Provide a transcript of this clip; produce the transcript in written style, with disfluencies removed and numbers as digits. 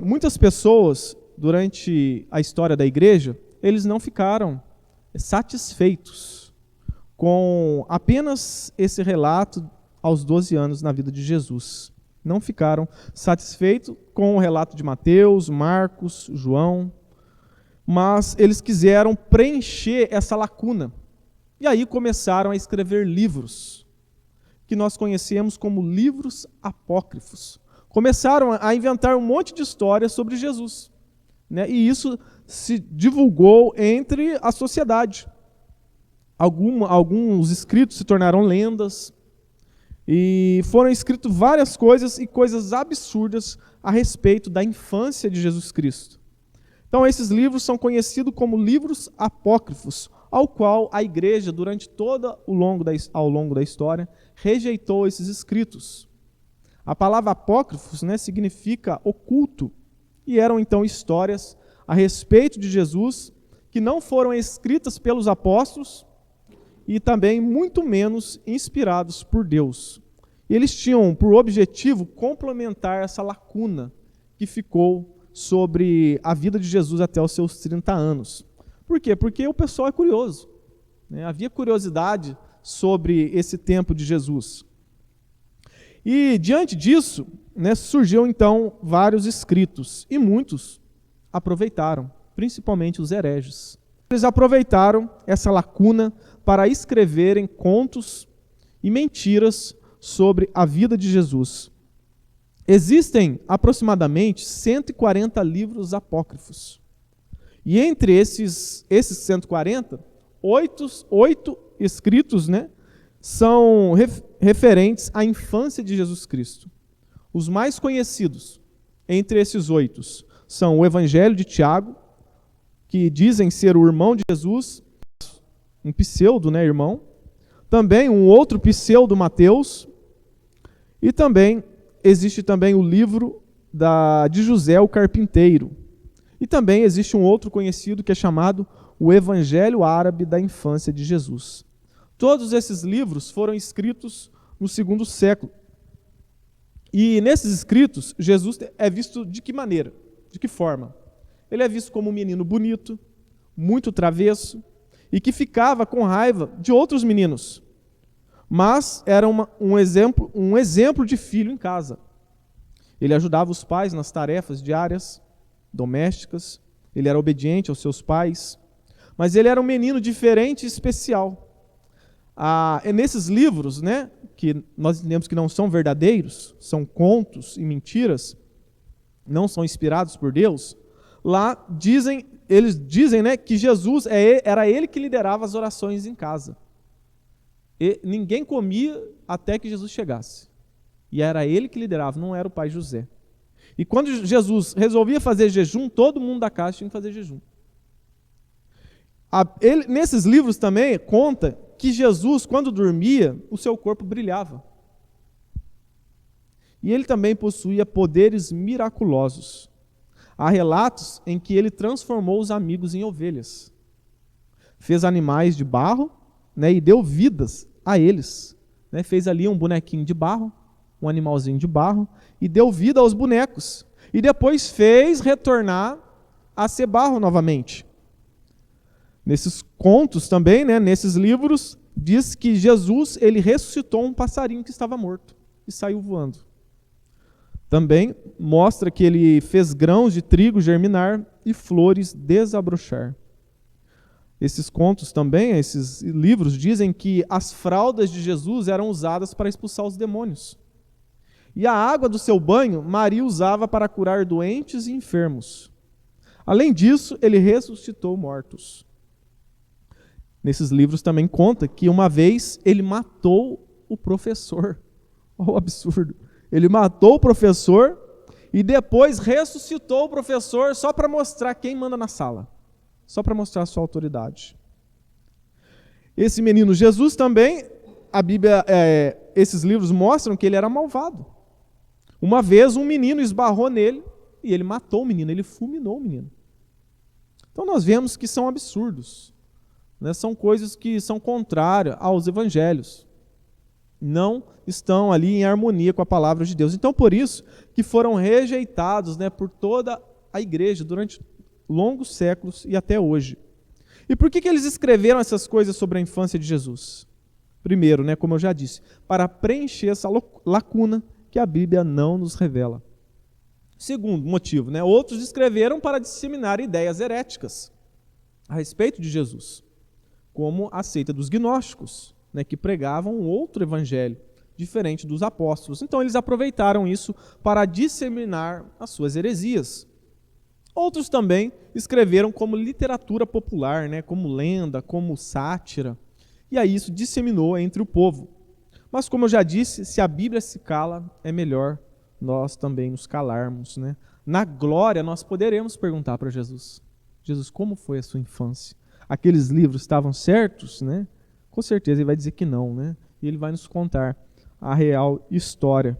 muitas pessoas, durante a história da igreja, eles não ficaram satisfeitos com apenas esse relato aos 12 anos na vida de Jesus. Não ficaram satisfeitos com o relato de Mateus, Marcos, João, mas eles quiseram preencher essa lacuna. E aí começaram a escrever livros, que nós conhecemos como livros apócrifos. Começaram a inventar um monte de histórias sobre Jesus, né? E isso se divulgou entre a sociedade. Alguns escritos se tornaram lendas, e foram escritas várias coisas e coisas absurdas a respeito da infância de Jesus Cristo. Então esses livros são conhecidos como livros apócrifos, ao qual a igreja, durante ao longo da história, rejeitou esses escritos. A palavra apócrifos, né, significa oculto, e eram então histórias a respeito de Jesus que não foram escritas pelos apóstolos e também muito menos inspirados por Deus. E eles tinham por objetivo complementar essa lacuna que ficou sobre a vida de Jesus até os seus 30 anos. Por quê? Porque o pessoal é curioso, né? Havia curiosidade sobre esse tempo de Jesus. E diante disso, né, surgiu então vários escritos, e muitos aproveitaram, principalmente os hereges. Eles aproveitaram essa lacuna para escreverem contos e mentiras sobre a vida de Jesus. Existem aproximadamente 140 livros apócrifos. E entre esses 140, oito escritos, né, são referentes à infância de Jesus Cristo. Os mais conhecidos entre esses 8 são o Evangelho de Tiago, que dizem ser o irmão de Jesus, um pseudo, né, irmão. Também um outro pseudo Mateus. E também existe também o livro de José o Carpinteiro. E também existe um outro conhecido que é chamado o Evangelho Árabe da Infância de Jesus. Todos esses livros foram escritos no 2º século. E nesses escritos, Jesus é visto de que maneira? De que forma? Ele é visto como um menino bonito, muito travesso, e que ficava com raiva de outros meninos. Mas era um exemplo de filho em casa. Ele ajudava os pais nas tarefas diárias, domésticas, ele era obediente aos seus pais, mas ele era um menino diferente e especial. Nesses livros, né, que nós entendemos que não são verdadeiros, são contos e mentiras, não são inspirados por Deus, lá eles dizem, né, que Jesus era ele que liderava as orações em casa. E ninguém comia até que Jesus chegasse. E era ele que liderava, não era o pai José. E quando Jesus resolvia fazer jejum, todo mundo da casa tinha que fazer jejum. Nesses livros também conta que Jesus, quando dormia, o seu corpo brilhava. E ele também possuía poderes miraculosos. Há relatos em que ele transformou os amigos em ovelhas. Fez animais de barro, né, e deu vidas a eles. Né, fez ali um bonequinho de barro, um animalzinho de barro, e deu vida aos bonecos. E depois fez retornar a ser barro novamente. Nesses contos também, né, nesses livros, diz que Jesus ele ressuscitou um passarinho que estava morto e saiu voando. Também mostra que ele fez grãos de trigo germinar e flores desabrochar. Esses contos também, esses livros, dizem que as fraldas de Jesus eram usadas para expulsar os demônios. E a água do seu banho, Maria usava para curar doentes e enfermos. Além disso, ele ressuscitou mortos. Nesses livros também conta que uma vez ele matou o professor. Olha o absurdo. Ele matou o professor e depois ressuscitou o professor só para mostrar quem manda na sala. Só para mostrar a sua autoridade. Esse menino Jesus também, a Bíblia, esses livros mostram que ele era malvado. Uma vez um menino esbarrou nele e ele matou o menino, ele fulminou o menino. Então nós vemos que são absurdos, né? São coisas que são contrárias aos evangelhos. não estão ali em harmonia com a palavra de Deus. Então, por isso que foram rejeitados, né, por toda a igreja durante longos séculos e até hoje. E por que eles escreveram essas coisas sobre a infância de Jesus? Primeiro, né, como eu já disse, para preencher essa lacuna que a Bíblia não nos revela. Segundo motivo, né, outros escreveram para disseminar ideias heréticas a respeito de Jesus, como a seita dos gnósticos, né, que pregavam um outro evangelho, diferente dos apóstolos. Então eles aproveitaram isso para disseminar as suas heresias. Outros também escreveram como literatura popular, né, como lenda, como sátira, e aí isso disseminou entre o povo. Mas como eu já disse, se a Bíblia se cala, é melhor nós também nos calarmos, né? Na glória nós poderemos perguntar para Jesus: Jesus, como foi a sua infância? Aqueles livros estavam certos, né? Com certeza ele vai dizer que não, né? E ele vai nos contar a real história.